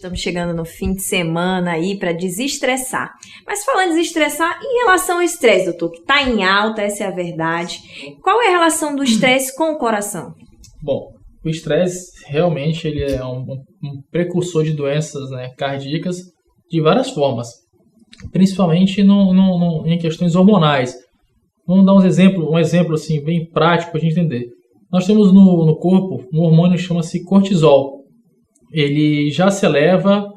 Estamos chegando no fim de semana aí para desestressar. Mas falando de desestressar, em relação ao estresse, doutor, que está em alta, essa é a verdade. Qual é a relação do estresse com o coração? Bom, o estresse realmente ele é um precursor de doenças, né, cardíacas de várias formas, principalmente em questões hormonais. Vamos dar um exemplo assim, bem prático para a gente entender. Nós temos no corpo um hormônio que chama-se cortisol. Ele já se eleva,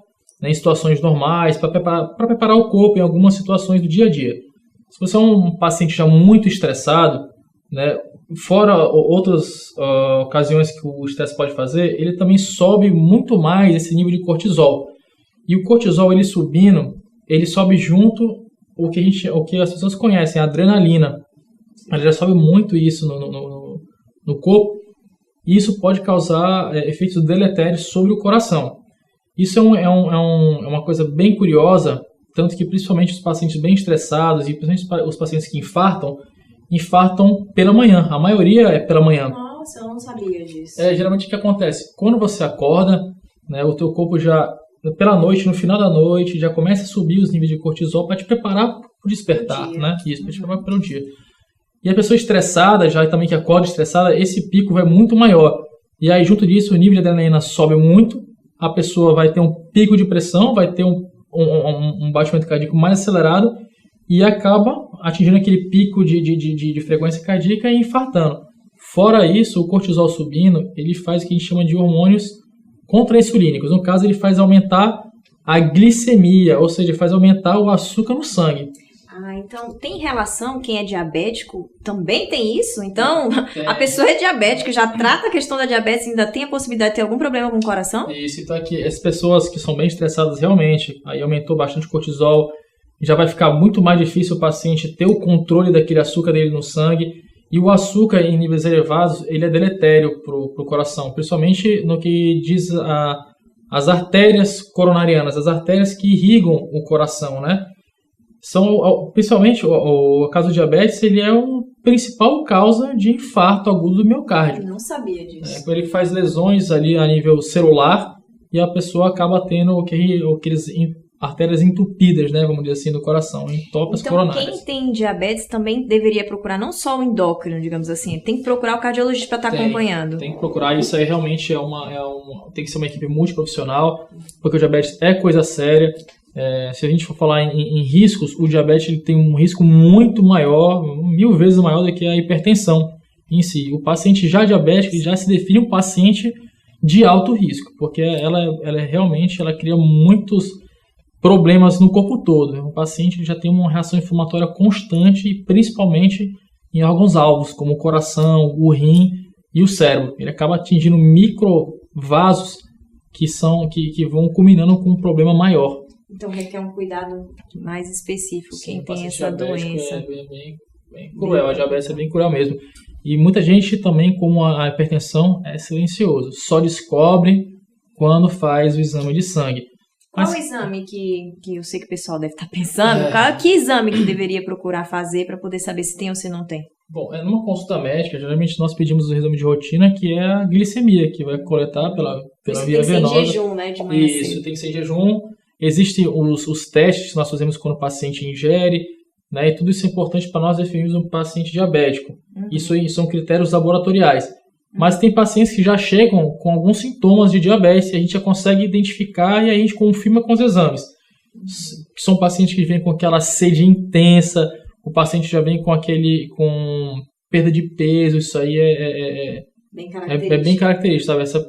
né, em situações normais para preparar o corpo em algumas situações do dia a dia. Se você é um paciente já muito estressado, né, fora outras ocasiões que o estresse pode fazer, ele também sobe muito mais esse nível de cortisol. E o cortisol, ele subindo, ele sobe junto o que as pessoas conhecem, a adrenalina. Ela já sobe muito isso no corpo. E isso pode causar efeitos deletérios sobre o coração. Isso é uma coisa bem curiosa, tanto que principalmente os pacientes bem estressados e principalmente os pacientes que infartam pela manhã. A maioria é pela manhã. Nossa, eu não sabia disso. Geralmente o que acontece? Quando você acorda, né, o teu corpo já, pela noite, no final da noite, já começa a subir os níveis de cortisol para te preparar para o despertar, né? Isso, para te preparar para o dia. E a pessoa estressada, já também que acorda estressada, esse pico vai muito maior. E aí, junto disso, o nível de adrenalina sobe muito, a pessoa vai ter um pico de pressão, vai ter um batimento cardíaco mais acelerado e acaba atingindo aquele pico de frequência cardíaca e infartando. Fora isso, o cortisol subindo, ele faz o que a gente chama de hormônios contra-insulínicos. No caso, ele faz aumentar a glicemia, ou seja, faz aumentar o açúcar no sangue. Ah, então tem relação, quem é diabético também tem isso? Então, a pessoa é diabética, já trata a questão da diabetes e ainda tem a possibilidade de ter algum problema com o coração? Isso, então aqui, as pessoas que são bem estressadas realmente, aí aumentou bastante o cortisol, já vai ficar muito mais difícil o paciente ter o controle daquele açúcar dele no sangue, e o açúcar em níveis elevados, ele é deletério para o coração, principalmente no que diz as artérias coronarianas, as artérias que irrigam o coração, né? Principalmente o caso do diabetes, ele é a principal causa de infarto agudo do miocárdio. Eu não sabia disso. Ele faz lesões ali a nível celular e a pessoa acaba tendo aqueles artérias entupidas, né, vamos dizer assim, do coração, entope as coronárias. Então, quem tem diabetes também deveria procurar não só o endócrino, digamos assim, tem que procurar o cardiologista para estar acompanhando. Tem que procurar, isso aí realmente tem que ser uma equipe multiprofissional, porque o diabetes é coisa séria. Se a gente for falar em riscos, o diabetes ele tem um risco muito maior, 1000 vezes maior do que a hipertensão em si. O paciente já diabético já se define um paciente de alto risco, porque ela realmente cria muitos problemas no corpo todo. O paciente já tem uma reação inflamatória constante, e principalmente em órgãos-alvos, como o coração, o rim e o cérebro. Ele acaba atingindo microvasos que vão culminando com um problema maior. Então requer um cuidado mais específico. Sim, quem tem essa doença. É bem cruel, a diabetes é bem cruel mesmo. E muita gente também, como a hipertensão, é silencioso. Só descobre quando faz o exame de sangue. Qual o exame que eu sei que o pessoal deve estar pensando? Que exame que deveria procurar fazer para poder saber se tem ou se não tem? Bom, numa consulta médica, geralmente nós pedimos o exame de rotina, que é a glicemia, que vai coletar pela via venosa. Tem que ser em jejum, né? De manhã Isso, tem que ser em jejum. Existem os testes que nós fazemos quando o paciente ingere, né? E tudo isso é importante para nós definirmos um paciente diabético. Isso aí são critérios laboratoriais. Mas tem pacientes que já chegam com alguns sintomas de diabetes e a gente já consegue identificar e a gente confirma com os exames. São pacientes que vêm com aquela sede intensa, o paciente já vem com perda de peso, isso aí é bem característico, sabe?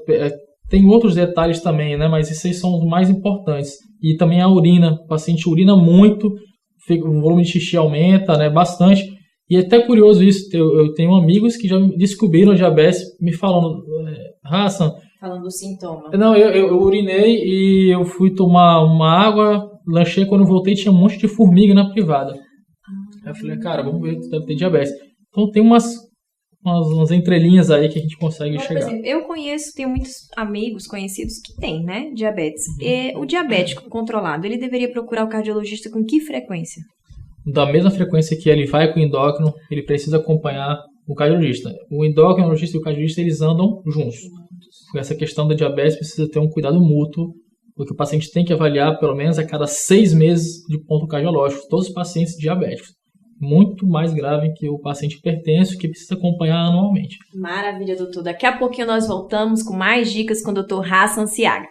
Tem outros detalhes também, né? Mas esses são os mais importantes. E também a urina, o paciente urina muito, o volume de xixi aumenta, né? Bastante. E é até curioso isso, eu tenho amigos que já descobriram a diabetes me falando, Hassan... Falando do sintoma. Não, eu urinei e eu fui tomar uma água, lanchei, quando eu voltei tinha um monte de formiga na privada. Aí eu falei, cara, vamos ver, tu deve ter diabetes. Então tem umas entrelinhas aí que a gente consegue chegar. Por exemplo, eu tenho muitos amigos conhecidos que têm, né, diabetes. E o diabético controlado, ele deveria procurar o cardiologista com que frequência? Da mesma frequência que ele vai com o endócrino, ele precisa acompanhar o cardiologista. O endocrinologista e o cardiologista, eles andam juntos. Por essa questão da diabetes, precisa ter um cuidado mútuo porque o paciente tem que avaliar pelo menos a cada 6 meses de ponto cardiológico, todos os pacientes diabéticos. Muito mais grave que o paciente hipertenso, que precisa acompanhar anualmente. Maravilha, doutor. Daqui a pouquinho nós voltamos com mais dicas com o Dr. Hassan Ciaga.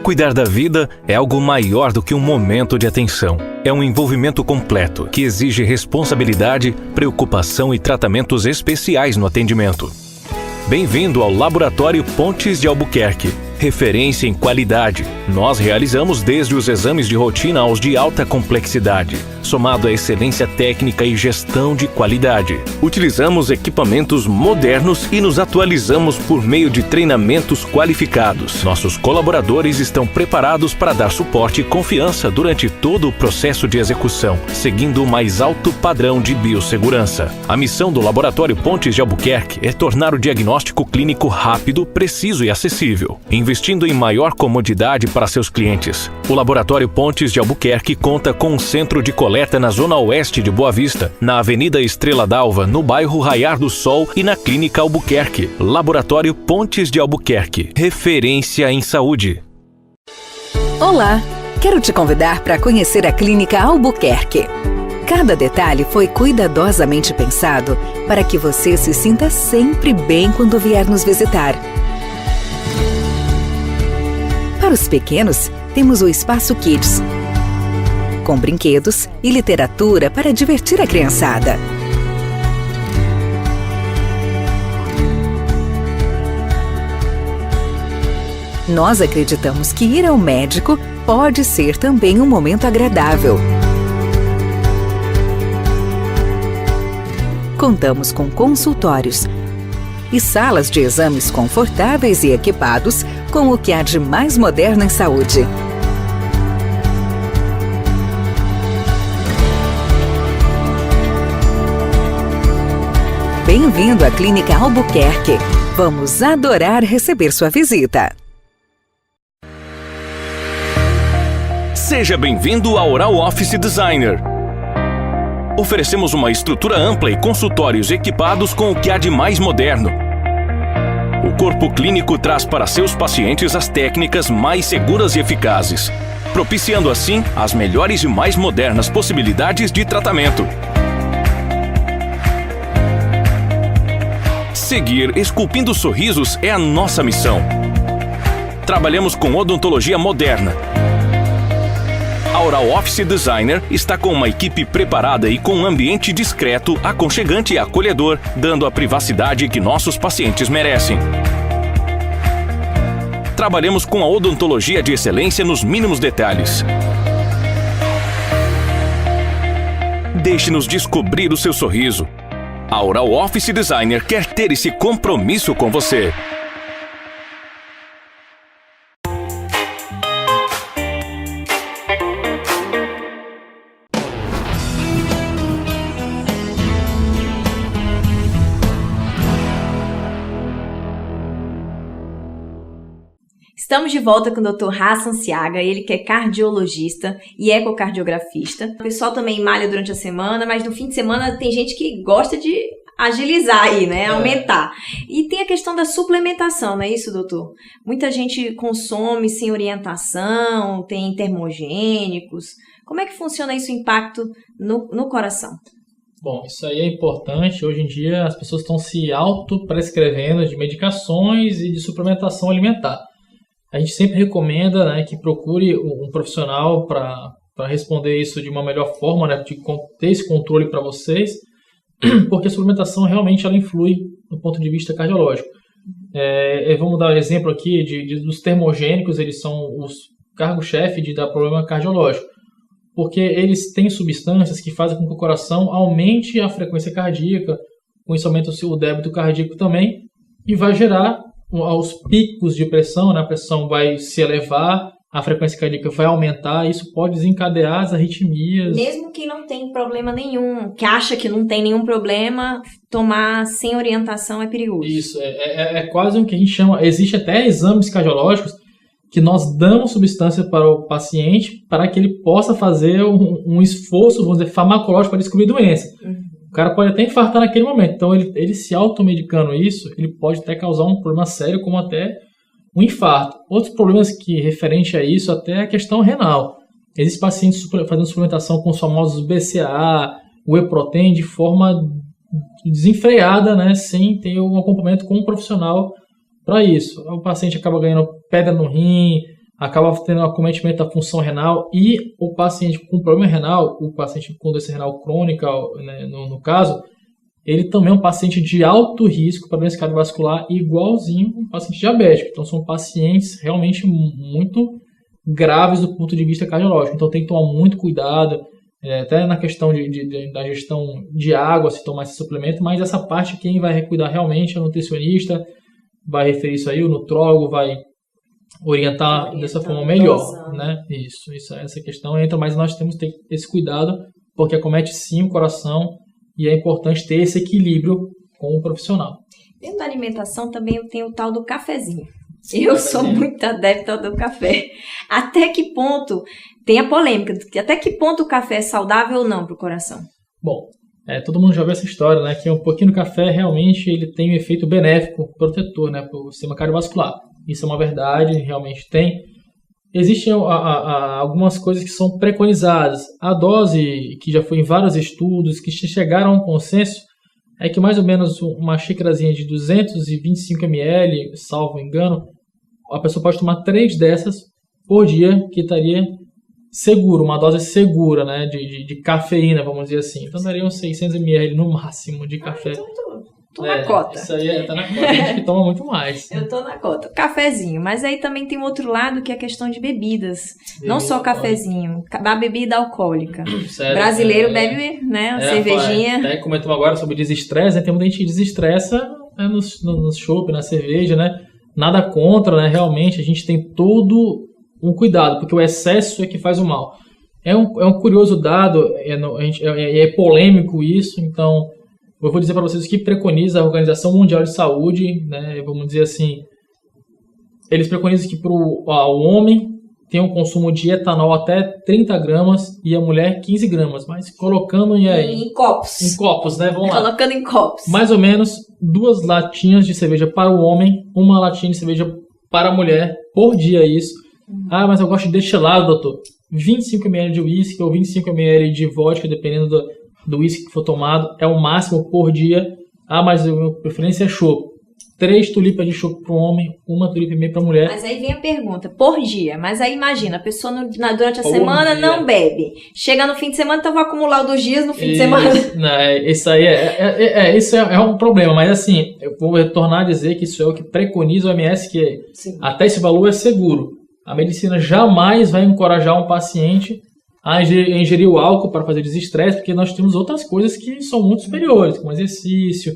Cuidar da vida é algo maior do que um momento de atenção. É um envolvimento completo que exige responsabilidade, preocupação e tratamentos especiais no atendimento. Bem-vindo ao Laboratório Pontes de Albuquerque, referência em qualidade. Nós realizamos desde os exames de rotina aos de alta complexidade, somado à excelência técnica e gestão de qualidade. Utilizamos equipamentos modernos e nos atualizamos por meio de treinamentos qualificados. Nossos colaboradores estão preparados para dar suporte e confiança durante todo o processo de execução, seguindo o mais alto padrão de biossegurança. A missão do Laboratório Pontes de Albuquerque é tornar o diagnóstico clínico rápido, preciso e acessível, investindo em maior comodidade para seus clientes. O Laboratório Pontes de Albuquerque conta com um centro de coleta na zona oeste de Boa Vista, na Avenida Estrela d'Alva, no bairro Raiar do Sol e na Clínica Albuquerque. Laboratório Pontes de Albuquerque, referência em saúde. Olá, quero te convidar para conhecer a Clínica Albuquerque. Cada detalhe foi cuidadosamente pensado para que você se sinta sempre bem quando vier nos visitar. Para os pequenos, temos o Espaço Kids, com brinquedos e literatura para divertir a criançada. Nós acreditamos que ir ao médico pode ser também um momento agradável. Contamos com consultórios e salas de exames confortáveis e equipados com o que há de mais moderno em saúde. Bem-vindo à Clínica Albuquerque. Vamos adorar receber sua visita. Seja bem-vindo ao Oral Office Designer. Oferecemos uma estrutura ampla e consultórios equipados com o que há de mais moderno. O corpo clínico traz para seus pacientes as técnicas mais seguras e eficazes, propiciando assim as melhores e mais modernas possibilidades de tratamento. Seguir esculpindo sorrisos é a nossa missão. Trabalhamos com odontologia moderna. A Oral Office Designer está com uma equipe preparada e com um ambiente discreto, aconchegante e acolhedor, dando a privacidade que nossos pacientes merecem. Trabalhamos com a odontologia de excelência nos mínimos detalhes. Deixe-nos descobrir o seu sorriso. A Oral Office Designer quer ter esse compromisso com você. Estamos de volta com o Dr. Hassan Ciaga, ele que é cardiologista e ecocardiografista. O pessoal também malha durante a semana, mas no fim de semana tem gente que gosta de agilizar aí, né? Aumentar. E tem a questão da suplementação, não é isso, doutor? Muita gente consome sem orientação, tem termogênicos. Como é que funciona isso, o impacto no coração? Bom, isso aí é importante. Hoje em dia as pessoas estão se autoprescrevendo de medicações e de suplementação alimentar. A gente sempre recomenda, né, que procure um profissional para responder isso de uma melhor forma, né, de ter esse controle para vocês, porque a suplementação realmente ela influi do ponto de vista cardiológico. Vamos dar um exemplo aqui dos termogênicos, eles são os cargo-chefe de dar problema cardiológico, porque eles têm substâncias que fazem com que o coração aumente a frequência cardíaca, com isso aumenta o débito cardíaco também, e vai gerar aos picos de pressão, né? A pressão vai se elevar, a frequência cardíaca vai aumentar, isso pode desencadear as arritmias. Mesmo que não tem problema nenhum, que acha que não tem nenhum problema, tomar sem orientação é perigoso. Isso, é quase o que a gente chama, existe até exames cardiológicos que nós damos substância para o paciente para que ele possa fazer um esforço, vamos dizer, farmacológico para descobrir doença. O cara pode até infartar naquele momento. Então, ele se automedicando isso, ele pode até causar um problema sério, como até um infarto. Outros problemas que referente a isso, até a questão renal. Existem pacientes fazendo suplementação com os famosos BCAA, whey protein, de forma desenfreada, né, sem ter um acompanhamento com um profissional para isso. O paciente acaba ganhando pedra no rim, acaba tendo um acometimento da função renal, e o paciente com problema renal, o paciente com doença renal crônica, né, no caso, ele também é um paciente de alto risco para doença cardiovascular, igualzinho um paciente diabético. Então, são pacientes realmente muito graves do ponto de vista cardiológico. Então, tem que tomar muito cuidado, até na questão da gestão de água, se tomar esse suplemento, mas essa parte quem vai cuidar realmente é o nutricionista, vai referir isso aí, o nutrólogo vai orientar dessa forma melhor, né? Essa questão entra, mas nós temos que ter esse cuidado, porque acomete sim o coração e é importante ter esse equilíbrio com o profissional. Dentro da alimentação também eu tenho o tal do cafezinho. Eu sou muito adepta do café. Até que ponto, tem a polêmica, até que ponto o café é saudável ou não para o coração? Bom, todo mundo já viu essa história, né? Que um pouquinho do café realmente ele tem um efeito benéfico, protetor, né? Para o sistema cardiovascular. Isso é uma verdade, realmente tem. Existem algumas coisas que são preconizadas. A dose, que já foi em vários estudos, que chegaram a um consenso, é que mais ou menos uma xícarazinha de 225 ml, salvo engano, a pessoa pode tomar 3 dessas por dia, que estaria seguro, uma dose segura, né, de cafeína, vamos dizer assim. Então daria uns 600 ml no máximo de café. Então tô na cota. Isso aí tá na cota, a gente que toma muito mais. Eu tô na cota. Cafezinho, mas aí também tem outro lado que é a questão de bebidas. Não só cafezinho, a bebida alcoólica. Sério, brasileiro bebe, né, uma cervejinha. Até comentamos agora sobre desestresse, né? Tem muita gente que desestressa, né, no chopp, na cerveja, né? Nada contra, né? Realmente a gente tem todo um cuidado, porque o excesso é que faz o mal. É um curioso dado, é polêmico isso, então eu vou dizer para vocês o que preconiza a Organização Mundial de Saúde, né? Vamos dizer assim, eles preconizam que o homem tem um consumo de etanol até 30 gramas e a mulher 15 gramas, mas colocando em copos. Em copos, né? Vamos lá. Colocando em copos. Mais ou menos 2 latinhas de cerveja para o homem, 1 latinha de cerveja para a mulher, por dia isso. Ah, mas eu gosto de destilado, doutor. 25 ml de uísque ou 25 ml de vodka, dependendo do uísque que for tomado, é o máximo por dia. Ah, mas a minha preferência é chopp. 3 tulipas de chopp para o homem, 1 tulipa e meia para a mulher. Mas aí vem a pergunta, por dia. Mas aí imagina, a pessoa durante a semana não bebe. Chega no fim de semana, então vai acumular os 2 dias no fim de semana. Isso aí isso é um problema. Mas assim, eu vou retornar a dizer que isso é o que preconiza o OMS, que até esse valor é seguro. A medicina jamais vai encorajar um paciente a ingerir o álcool para fazer desestresse, porque nós temos outras coisas que são muito superiores, como exercício.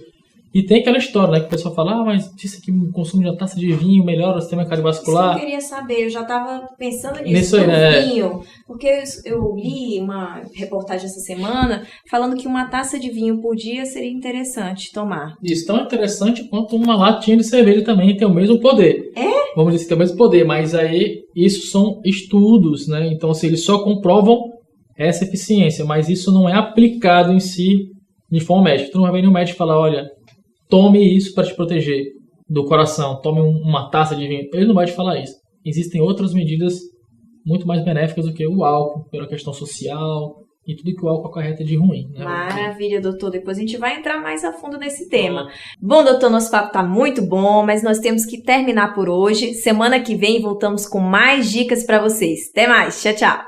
E tem aquela história, né, que o pessoal fala, mas disse que o consumo de uma taça de vinho melhora o sistema cardiovascular. Isso eu queria saber, eu já estava pensando nisso, vinho. Porque eu li uma reportagem essa semana falando que uma taça de vinho por dia seria interessante tomar. Isso, tão interessante quanto uma latinha de cerveja também tem o mesmo poder. É? Vamos dizer que tem o mesmo poder, mas aí isso são estudos, né? Então, assim, eles só comprovam essa eficiência, mas isso não é aplicado em si de forma médica. Tu não vai ver nenhum médico falar, olha, tome isso para te proteger do coração, tome uma taça de vinho. Ele não vai te falar isso. Existem outras medidas muito mais benéficas do que o álcool, pela questão social e tudo que o álcool acarreta de ruim. Né? Maravilha, doutor. Depois a gente vai entrar mais a fundo nesse tema. Bom, doutor, nosso papo está muito bom, mas nós temos que terminar por hoje. Semana que vem voltamos com mais dicas para vocês. Até mais. Tchau, tchau.